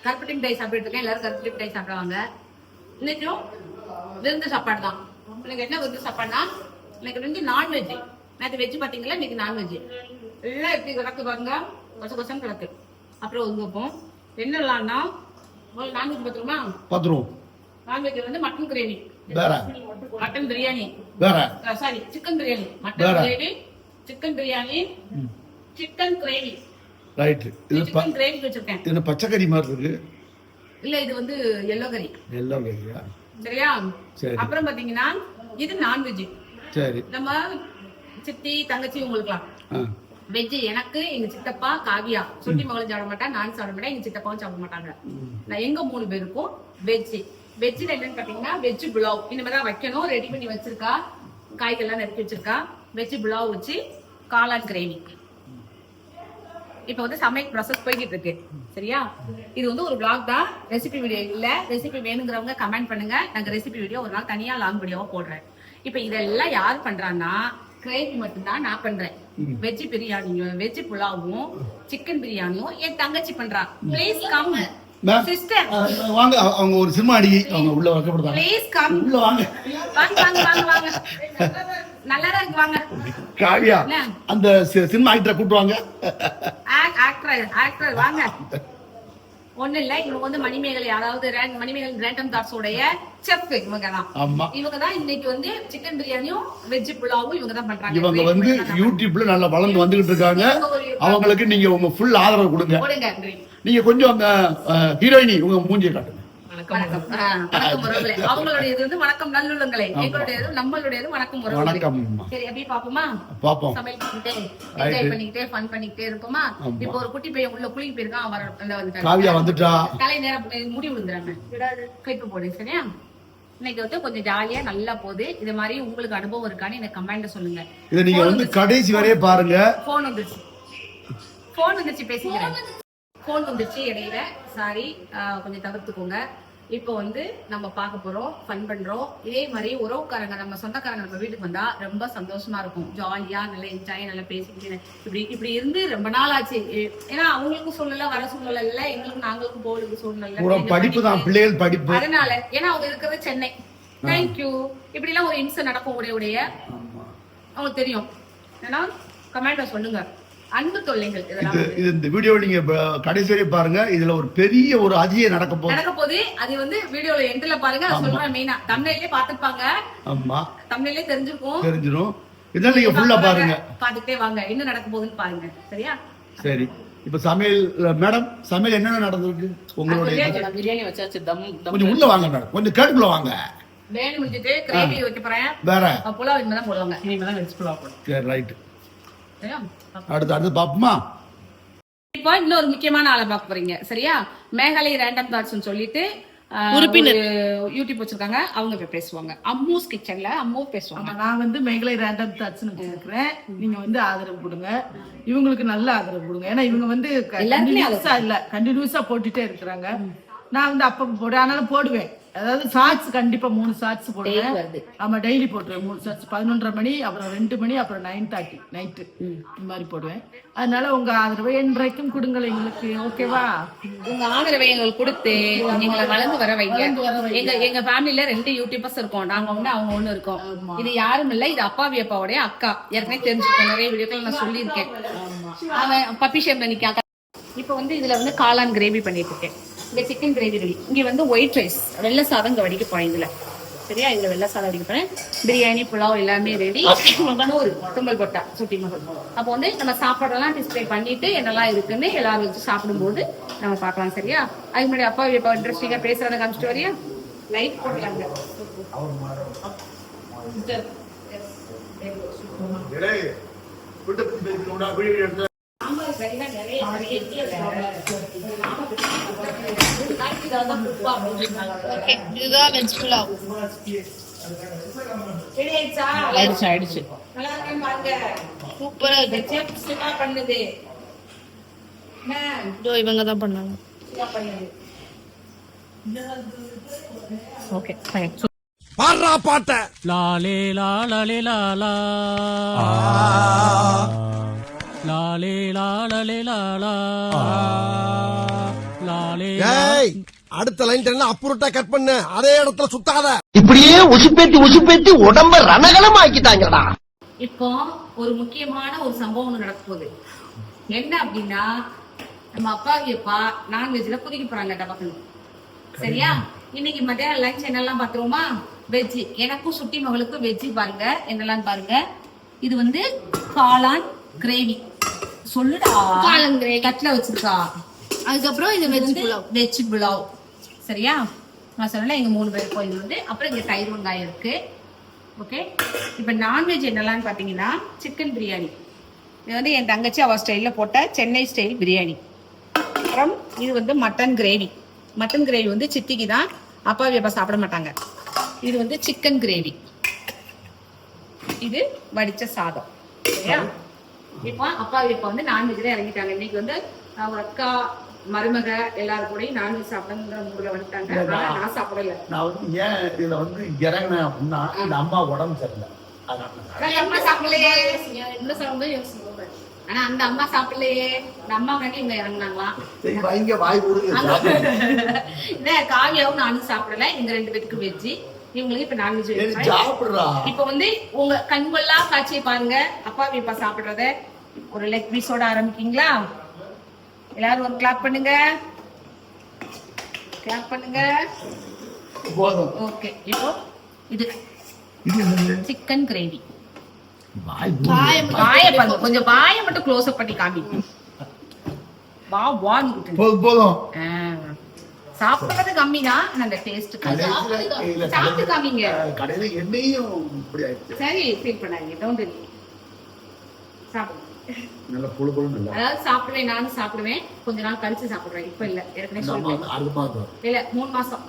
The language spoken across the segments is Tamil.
கருப்பட்டி மிட்டாய் சாப்பிட்டு இருக்கேன். எல்லாரும் கருப்பட்டி மிட்டாய் சாப்பிடுவாங்க. இன்னைக்கும் விருந்து சாப்பாடு தான். இன்னைக்கு என்ன விருந்து சாப்பாடுனா, இன்னைக்கு வந்து நான்வெஜ். நேற்று வெஜ் பாத்தீங்களா, இன்னைக்கு நான்வெஜ். எல்லாம் எப்படி கிடக்கு பாருங்க, கொச கொசம் கிடக்கு. அப்புறம் உங்கப்போம் என்னலாம்னா, நான்வெஜ் பார்த்துருமா? பார்த்துருவோம். நான்வெஜ் வந்து mutton gravy, mutton biryani, sorry chicken biryani, mutton gravy, chicken biryani, chicken gravy. Right. இது சிக்கன் கிரேவி வச்சிருக்கேன். இது பச்சை கறி மாதிரி இருக்கு. இல்ல இது வந்து எல்லோ கறி. எல்லோ கறியா? சரியா? சரி. அப்புறம் பாத்தீங்கன்னா இது நான்வெஜ். சரி. நம்ம சித்தி தங்கச்சி உங்களுக்குலாம் வெஜ். எனக்கு எங்க சித்தப்பா காவியா சுட்டி மகளும் சாப்பிட மாட்டா, நான் சாப்பிட மாட்டேன், எங்க சித்தப்பாவும் சாப்பிட மாட்டாங்க. நான் எங்க 3 பேருக்கும் வெஜ். வெஜ்ல என்னன்னு பாத்தீங்கன்னா வெஜ் புலாவ் இனிமேதான் வைக்கணும். ரெடி பண்ணி வச்சிருக்கா, காய்கெல்லாம் நறுக்கி வச்சிருக்கா. வெஜ் புலாவ் வச்சு காளான் கிரேவி. இப்ப வந்து சமையல் ப்ராசஸ் போய்கிட்டு இருக்கு. சரியா? இது வந்து ஒரு vlog தான், ரெசிபி வீடியோ இல்ல. ரெசிபி வேணுங்கிறவங்க கமெண்ட் பண்ணுங்க. நாங்க ரெசிபி வீடியோ ஒரு நாள் தனியா லாங் வீடியோவா போடுறேன். இப்ப இதெல்லாம் யார் பண்றான்னா, கிரேவி மட்டும்தான் நான் பண்றேன். வெஜ் பிரியாணியும் வெஜ் புலாவும் சிக்கன் பிரியாணியும் என் தங்கச்சி பண்றா. ப்ளீஸ் கம் சிஸ்டர், வாங்க. அவங்க ஒரு சினிமா அடிக்கி அவங்க உள்ள வைக்கப்படுறாங்க. ப்ளீஸ் கம், உள்ள வாங்க. வாங்க வாங்க வாங்க வாங்க. நல்லா தான் இருக்கு, வாங்க. காவியா அந்த சினிமா ஆக்டரை கூட்டுவாங்க. ஆக்டர் வாங்க. ஒண்ணு இல்ல, இவங்க வந்து மணிமேகலை, அதாவது மணிமேகலை ரேண்டம் தாட்ஸ் உடைய செஃப். இவங்க தான் இன்னைக்கு வந்து சிக்கன் பிரியாணியும் வெஜ் புலாவும் இவங்க தான் பண்றாங்க. இவங்க வந்து யூடியூப்ல நல்லா வளர்ந்து வந்துகிட்டு இருக்காங்க. அவங்களுக்கு நீங்க உங்க ஃபுல் ஆதரவு கொடுங்க. நீங்க கொஞ்சம் அந்த ஹீரோயினி உங்க மூஞ்சியை காட்டுங்க. அவங்களுடையது வந்து வணக்கம் நல்லுள்ளங்களே, எங்களுடையது நம்மளுடையது வணக்கம் உறவுகளே. சரி, அப்படியே பாப்போமா? பாப்போம். சமையல் பண்ணிட்டே என்ஜாய் பண்ணிட்டே ஃபன் பண்ணிட்டே இருப்போமா? இப்போ ஒரு குட்டி பையன் உள்ள குளிக்கு போயிருக்கான். அவர் காவியா வந்துட்டா. தலை நேரம் முடி விழுந்துறாங்க, கிளிப்பு போடு. சரியா? இன்னைக்கு வந்து கொஞ்சம் ஜாலியா நல்லா போகுது. இது மாதிரி உங்களுக்கு அனுபவம் இருக்கான்னு எனக்கு கமெண்ட்ல சொல்லுங்க. இத நீங்க வந்து கடைசி வரைய பாருங்க. போன் வந்துச்சு பேசிக்கிறேன். போன் வந்துச்சு இடையில, சாரி, கொஞ்சம் தவிர்த்துக்கோங்க. இப்போ வந்து நம்ம பார்க்க போறோம், ஃபன் பண்றோம். இதே மாதிரி உறவுக்காரங்க, நம்ம சொந்தக்காரங்க நம்ம வீட்டுக்கு வந்தா ரொம்ப சந்தோஷமா இருக்கும். ஜாலியா நல்லா என்ஜாய், நல்லா பேசிக்கிட்டு இப்படி இருந்து ரொம்ப நாள் ஆச்சு. ஏன்னா அவங்களுக்கும் சூழ்நிலை, வர சூழ்நிலை இல்ல, எங்களுக்கும் நாங்களுக்கும் போலுக்கு சூழ்நிலை, படிப்பு தான், பிள்ளைகள் படிப்பு. அதனால ஏன்னா அவங்க இருக்கிறது சென்னை. தேங்க்யூ. இப்படி எல்லாம் ஒரு இன்சிடென்ட் நடக்கும் உடைய அவங்களுக்கு தெரியும். ஏன்னா கமெண்ட்ல சொல்லுங்க. அன்பு தொல்லைகள் இந்த வீடியோ நீங்க கடைசி வரை பாருங்க. இதுல ஒரு பெரிய ஒரு அதிக நடக்க போகுது. அது வந்து வீடியோல எண்ட்ல பாருங்க. சொல்றேன், மெயினா தமிழ்லயே பாத்துப்பாங்க. ஆமா, தமிழ்லயே தெரிஞ்சிரும். இதெல்லாம் நீங்க ஃபுல்லா பாருங்க, பாத்துட்டே வாங்க, என்ன நடக்க போகுதுன்னு பாருங்க. சரியா? சரி. இப்ப சமையல் மேடம், சமையல் என்னென்ன நடந்திருக்கு உங்களுடைய? பிரியாணி வச்சாச்சு. கொஞ்சம் உள்ள வாங்க மேடம், கொஞ்சம் கேட்டுக்குள்ள வாங்க. வேணும் முடிஞ்சிட்டு கிரேவி வைக்க போறேன். வேற புலாவ் இனிமேதான் போடுவாங்க. இனிமேதான் வெஜ் புலாவ் போடுவோம். சரி, ரைட். அடுத்து பாப்போமா? இப்போ இன்னொரு முக்கியமான ஆளை பார்க்க போறீங்க. சரியா? மேகலை ரேண்டம் தாட்ஸ் சொல்லிட்டு உறுப்பினர் யூடியூப் வச்சிருக்காங்க. அவங்க போய் பேசுவாங்க. அம்மூஸ் கிச்சன்ல அம்மூ பேசுவாங்க. நான் வந்து மேகலை ரேண்டம் தாட்ஸ் இருக்கிறேன். நீங்க வந்து ஆதரவு கொடுங்க, இவங்களுக்கு நல்ல ஆதரவு கொடுங்க. ஏன்னா இவங்க வந்து கண்டினியூஸா போட்டுட்டே இருக்கிறாங்க. நான் வந்து அப்ப போடுறேன், ஆனாலும் போடுவேன். அதாவது ஷார்ட்ஸ் கண்டிப்பா 3 ஷார்ட்ஸ் போடுவேன். ஆமா, டெய்லி போட்டுருவேன் 3 ஷார்ட்ஸ். 11:30 மணி, அப்புறம் 2 மணி, அப்புறம் 9:30 நைட்டு, இந்த மாதிரி போடுவேன். அதனால உங்க ஆதரவை என்றைக்கும் கொடுங்கள் எங்களுக்கு. ஓகேவா? உங்க ஆதரவை எங்களுக்கு கொடுத்து எங்களை வளர்ந்து வர வைங்க. எங்க ஃபேமிலில 2 யூடியூபர்ஸ் இருக்கோம். நாங்க ஒண்ணு, அவங்க ஒண்ணு இருக்கோம். இது யாரும் இல்ல, இது அப்பாவி அப்பாவுடைய அக்கா. ஏற்கனவே தெரிஞ்சுக்கோங்க, நிறைய வீடியோக்கள் நான் சொல்லியிருக்கேன். அவன் பப்பி ஷேப்ல நிக்காங்க. இப்ப வந்து இதுல வந்து காளான் கிரேவி பண்ணிட்டு இருக்கேன். இங்க சிக்கன் கிரேவி ரெடி. இங்க வந்து ஒயிட் ரைஸ், வெள்ளை சாதம் வடிக்க போறேன் இதுல. சரியா? இதுல வெள்ளை சாதம் வடிக்க போறேன். பிரியாணி, புலாவ் எல்லாமே ரெடி. ஒரு தும்பல் போட்டா சுட்டி மகள். அப்போ வந்து நம்ம சாப்பாடெல்லாம் டிஸ்பிளே பண்ணிட்டு என்னெல்லாம் இருக்குன்னு எல்லாரும் வச்சு சாப்பிடும்போது நம்ம பார்க்கலாம். சரியா? அதுக்கு முன்னாடி அப்பா இப்ப இன்ட்ரெஸ்டிங்கா பேசுறத காமிச்சிட்டு வரியா? லைட் போடலாங்க. இதுதான் வெஜ் புலாவ். ஆயிடுச்சு. சூப்பரா இருக்கு. இவங்க தான் பண்ணாங்க. ஓகே, பாடுறா பாட்ட. லாலே லாலே லாலா, லாலே லாலே லாலா, லாலே அடுத்த லைன் என்ன அப்புறட்டா கட் பண்ணு, அதே இடத்துல சுத்தாத. இப்படியே உசுப்பேத்தி உடம்ப ரணகலம் ஆக்கிட்டாங்கடா. இப்போ ஒரு முக்கியமான ஒரு சம்பவம் ஒண்ணு நடக்க போகுது. என்ன அப்படின்னா, நம்ம அப்பா நான்வெஜ்ல குதிக்க போறாங்க டபக்குன்னு. சரியா? இன்னைக்கு மத்தியானம் லஞ்ச் என்னெல்லாம் பாத்துருவோமா? வெஜ். எனக்கும் சுட்டி மகளுக்கும் வெஜ் பாருங்க, என்னெல்லாம் பாருங்க. இது வந்து காளான் கிரேவி. சொல்லுடா, காளான் கிரேவி கட்ல வச்சிருக்கா. அதுக்கப்புறம் இது வெஜ் புலாவ். சரியா? நான் சொன்னேன் எங்க 3 பேருக்கும் இது வந்து. அப்புறம் இங்க தயிர் வெங்காயம் இருக்கு. ஓகே. இப்ப நான்வெஜ் என்னெல்லாம் பாத்தீங்கன்னா, சிக்கன் பிரியாணி. இது வந்து என் தங்கச்சி அவ ஸ்டைல்ல போட்ட சென்னை ஸ்டைல் பிரியாணி. அப்புறம் இது வந்து மட்டன் கிரேவி. மட்டன் கிரேவி வந்து சித்திக்கு தான், அப்பா சாப்பிட மாட்டாங்க. இது வந்து சிக்கன் கிரேவி. இது வடிச்ச சாதம். சரியா? இப்போ அப்பா வந்து நான்வெஜ் தான் இறங்கிட்டாங்க. இன்னைக்கு வந்து அவங்க அக்கா மருமக எல்லாரும் கூட நான்வெஜ் சாப்பிடணுங்கிற மூடுல வந்துட்டாங்க. நான் சாப்பிடல. நான் வந்து ஏன் இதுல வந்து இறங்கினேன் அப்படின்னா, இந்த அம்மா உடம்பு சரியில்லை. அம்மா சாப்பிடலையே. என்ன சாப்பிட? ஆனா அந்த அம்மா சாப்பிடலையே. இந்த அம்மா கண்டி இங்க இறங்கினாங்களாம். காவியாவும் நானும் சாப்பிடல. இங்க 2 பேருக்கு வெஜ். இவங்களுக்கு இப்ப நான்வெஜ் சாப்பிடுறா. இப்ப வந்து உங்க கண்கொள்ளா காட்சியை பாருங்க. அப்பா சாப்பிடுறத ஒரு லெக் பீஸோட ஆரம்பிக்கீங்களா? எல்லாரும் ஒரு கிளாப் பண்ணுங்க. ஓகே. இப்போ இது சிக்கன் கிரேவி. கொஞ்சம் வாயை மட்டும் க்ளோஸ் அப் பண்ணி காமி. போதும். சாப்பிடுறது கம்மி தான், அந்த டேஸ்ட் சாப்பிட்டு காமிங்க. கடையில எண்ணெயும் இப்படி ஆயிடுச்சு. சரி, ஃபீல் பண்ணாதீங்க. டோன்ட் சாப்பிடுங்க. நல்ல புழு நல்லா. அதாவது சாப்பிடுவேன், நானும் சாப்பிடுவேன். கொஞ்ச நாள் கழிச்சு சாப்பிடுவேன். இப்ப இல்ல, ஏற்கனவே சொல்லிட்டேன். இல்ல 3 மாசம்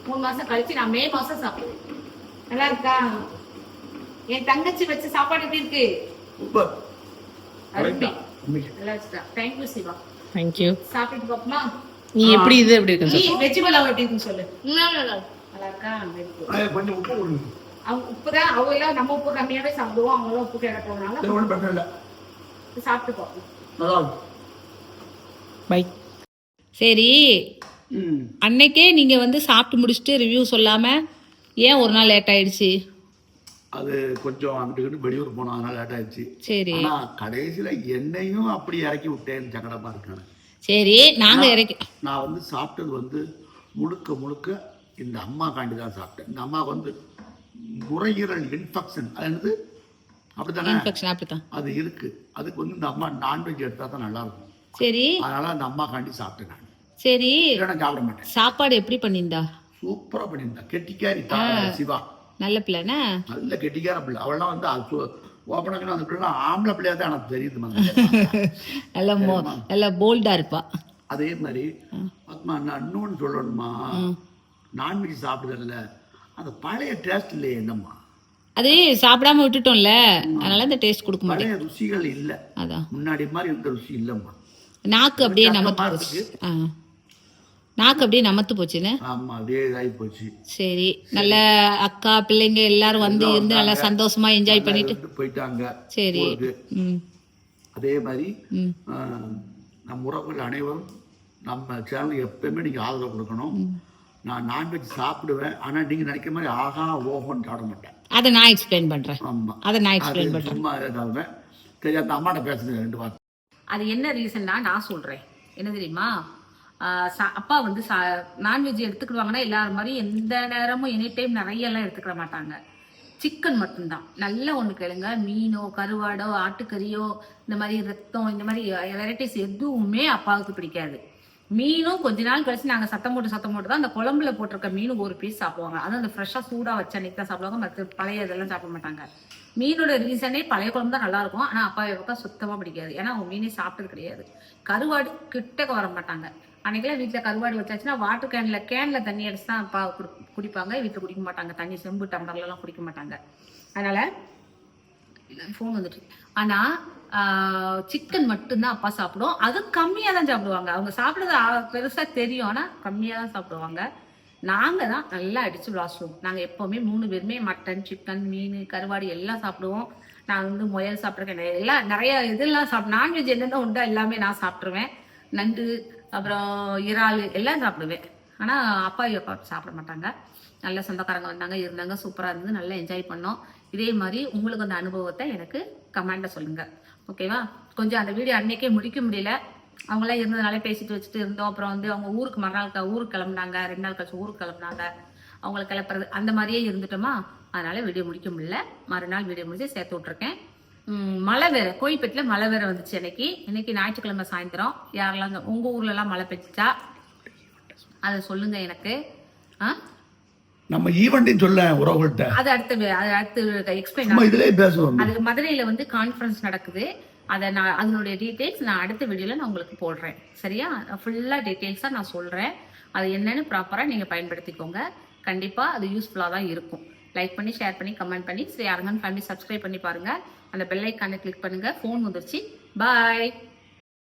3 மாசம் கழிச்சு நான் மே மாசம் சாப்பிடுவேன். நல்லா இருக்கா? என் தங்கச்சி வச்ச சாப்பாடு எப்படி இருக்கு? சூப்பர். நல்லா வச்சுட்டா. தேங்க்யூ சிவா. தேங்க்யூ. சாப்பிட்டு பாப்போமா? நீ எப்படி இது எப்படி இருக்கு? நீ வெஜிடபிள் எப்படி இருக்குன்னு சொல்லு. நல்லா இருக்கா? கொஞ்சம் உப்பு போடுங்க. அவங்க உப்பு தான், அவங்க எல்லாம் நம்ம உப்பு கம்மியாவே சாப்பிடுவோம். அவங்களும் உப்பு கேட்கறதுனால சாப்பிட்டுக்கோ. பை. சரி, அன்னைக்கே நீங்க வந்து சாப்பிட்டு முடிச்சுட்டு ரிவ்யூ சொல்லாம ஏன் ஒரு நாள் லேட் ஆயிடுச்சு? அது கொஞ்சம் அங்கிட்டு வெளியூர் போனோம், அதனால லேட் ஆயிடுச்சு. சரி. ஆனா கடைசியில என்னையும் அப்படி இறக்கி விட்டேன்னு சங்கடமா இருக்கானு. சரி, நாங்க இறக்கி நான் வந்து சாப்பிட்டது வந்து முழுக்க இந்த அம்மா காண்டி தான் சாப்பிட்டேன். இந்த அம்மா வந்து நுரையீரல் இன்ஃபெக்ஷன், அது என்னது அப்படித்தானே? இன்ஃபெக்ஷன் அப்படித்தான் அது இருக்கு. அதுக்கு வந்து இந்த அம்மா நான்வெஜ் எடுத்தா தான் நல்லா இருக்கும். சரி, அதனால அந்த அம்மா காண்டி சாப்பிட்டேன் நான். சரி, நான் சாப்பிட மாட்டேன். சாப்பாடு எப்படி பண்ணியிருந்தா? சூப்பரா பண்ணியிருந்தா. கெட்டிக்காரி சிவா, நல்ல பிள்ளைனா? நல்ல கெட்டிக்கார பிள்ளை. அவள்லாம் வந்து ஓப்பனாக அந்த பிள்ளை ஆம்பளை பிள்ளையா தான் எனக்கு தெரியுது. நல்ல போல்டா இருப்பா. அதே மாதிரி ஆத்மா இன்னொன்னு சொல்லணுமா, நான்வெஜ் சாப்பிடுறதுல அந்த பழைய டேஸ்ட் இல்லையே என்னம்மா. அது சாப்பிடாம விட்டுட்டோம்ல, அதனால இந்த டேஸ்ட் கொடுக்க மாட்டேன். பழைய ருசிகள் இல்ல. அதான் முன்னாடி மாதிரி இருந்த ருசி இல்லம்மா. நாக்கு அப்படியே நமத்து போச்சு. நாக்கு அப்படியே நமத்து போச்சுன்னு. ஆமா, அப்படியே இதாகி போச்சு. சரி, நல்ல அக்கா பிள்ளைங்க எல்லாரும் வந்து இருந்து நல்லா சந்தோஷமா என்ஜாய் பண்ணிட்டு போயிட்டாங்க. சரி. அதே மாதிரி நம் உறவுகள் அனைவரும் நம்ம சேனல் எப்பயுமே நீங்க ஆதரவு கொடுக்கணும். நான் நான்வெஜ் சாப்பிடுவேன், ஆனா நீங்க நினைக்கிற மாதிரி ஆகா ஓஹோன்னு சாப்பிட மாட்டேன். அதை நான் எக்ஸ்பிளைன் பண்றேன். ஆமா, அதை நான் எக்ஸ்பிளைன் பண்றேன். சும்மா ஏதாவது சரி, அந்த அம்மாட்ட பேசுங்க 2 வார்த்தை. அது என்ன ரீசன்னா நான் சொல்றேன். என்ன தெரியுமா, அப்பா வந்து நான்வெஜ் எடுத்துக்கிடுவாங்கன்னா எல்லாரும் மாதிரி எந்த நேரமும் எனி டைம் நிறைய எல்லாம் எடுத்துக்கிட மாட்டாங்க. சிக்கன் மட்டும்தான். நல்ல ஒன்று கேளுங்க, மீனோ கருவாடோ ஆட்டுக்கறியோ இந்த மாதிரி ரத்தம் இந்த மாதிரி வெரைட்டிஸ் எதுவுமே அப்பாவுக்கு பிடிக்காது. மீனும் கொஞ்ச நாள் கழிச்சு நாங்கள் சத்தம் போட்டு தான் அந்த குழம்புல போட்டிருக்க மீன் ஒரு பீஸ் சாப்பிடுவாங்க. அதுவும் அந்த ஃப்ரெஷ்ஷாக சூடாக வச்ச அன்னைக்கு தான் சாப்பிடுவாங்க. மற்ற பழைய இதெல்லாம் சாப்பிட மாட்டாங்க. மீனோட ரீசனே பழைய குழம்பு தான் நல்லா இருக்கும். ஆனால் அப்பா பக்கம் சுத்தமாக பிடிக்காது. ஏன்னா அவங்க மீனே சாப்பிட்டது கிடையாது. கருவாடு கிட்டக்க வர மாட்டாங்க. அன்னைக்கெல்லாம் வீட்டில் கருவாடு வச்சாச்சுன்னா வாட்டர் கேனில் தண்ணி அடிச்சு தான் அப்பா குடிப்பாங்க. வீட்டில் குடிக்க மாட்டாங்க. தண்ணி செம்பு டம்ளர்லாம் குடிக்க மாட்டாங்க. அதனால ஃபோன் வந்துட்டு. ஆனால் சிக்கன் மட்டும்தான் அப்பா சாப்பிடுவோம். அது கம்மியாக தான் சாப்பிடுவாங்க. அவங்க சாப்பிட்றது பெருசாக தெரியும், ஆனால் கம்மியாக தான் சாப்பிடுவாங்க. நாங்கள் தான் நல்லா அடித்து விளாசுவோம். நாங்கள் எப்போவுமே 3 பேருமே மட்டன் சிக்கன் மீன் கருவாடு எல்லாம் சாப்பிடுவோம். நான் வந்து முயல் சாப்பிட்ருக்கேன். எல்லாம் நிறைய இதெல்லாம் நான்வெஜ் என்னென்ன உண்டோ எல்லாமே நான் சாப்பிட்ருவேன். நண்டு அப்புறம் இறால் எல்லாம் சாப்பிடுவேன். ஆனால் அப்பா சாப்பிட மாட்டாங்க. நல்ல சொந்தக்காரங்க வந்தாங்க, இருந்தாங்க, சூப்பராக இருந்தது, நல்லா என்ஜாய் பண்ணோம். இதே மாதிரி உங்களுக்கு அந்த அனுபவத்தை எனக்கு கமெண்ட்டில் சொல்லுங்கள், ஓகேவா? கொஞ்சம் அந்த வீடியோ அன்னைக்கே முடிக்க முடியல, அவங்களாம் இருந்ததுனால பேசிட்டு வச்சுட்டு இருந்தோம். அப்புறம் வந்து அவங்க ஊருக்கு மறுநாள் ஊருக்கு கிளம்புனாங்க, 2 நாள் கழிச்சு ஊருக்கு கிளம்புனாங்க. அவங்களை கிளப்புறது அந்த மாதிரியே இருந்துட்டோமா, அதனால வீடியோ முடிக்க முடியல. மறுநாள் வீடியோ முடிச்சு சேர்த்து விட்ருக்கேன். மழை வேற, கோயில்பேட்டில் மழை வேற வந்துச்சு. இன்னைக்கு ஞாயிற்றுக்கிழமை சாயந்தரம். யாரெல்லாம் உங்கள் ஊர்லலாம் மழை பெஞ்சிச்சா அதை சொல்லுங்க எனக்கு. நம்ம ஈவெண்ட்னு சொல்ல உறவுகள்கிட்ட அது அடுத்து எக்ஸ்பிளைன். இதுல பேசுவோம். அது மதுரையில வந்து கான்ஃபரன்ஸ் நடக்குது. அதை நான் அதனுடைய டீட்டெயில்ஸ் நான் அடுத்த வீடியோல நான் உங்களுக்கு போடுறேன், சரியா? ஃபுல்லா டீட்டெயில்ஸா நான் சொல்றேன். அது என்னன்னு ப்ராப்பரா நீங்க பயன்படுத்திக்கோங்க. கண்டிப்பா அது யூஸ்ஃபுல்லா தான் இருக்கும். லைக் பண்ணி, ஷேர் பண்ணி, கமெண்ட் பண்ணி, ஸ்ரீ அரங்கன் ஃபேமிலி சப்ஸ்கிரைப் பண்ணி பாருங்க. அந்த பெல் ஐக்கானை கிளிக் பண்ணுங்க. ஃபோன் வந்துருச்சு. பாய்.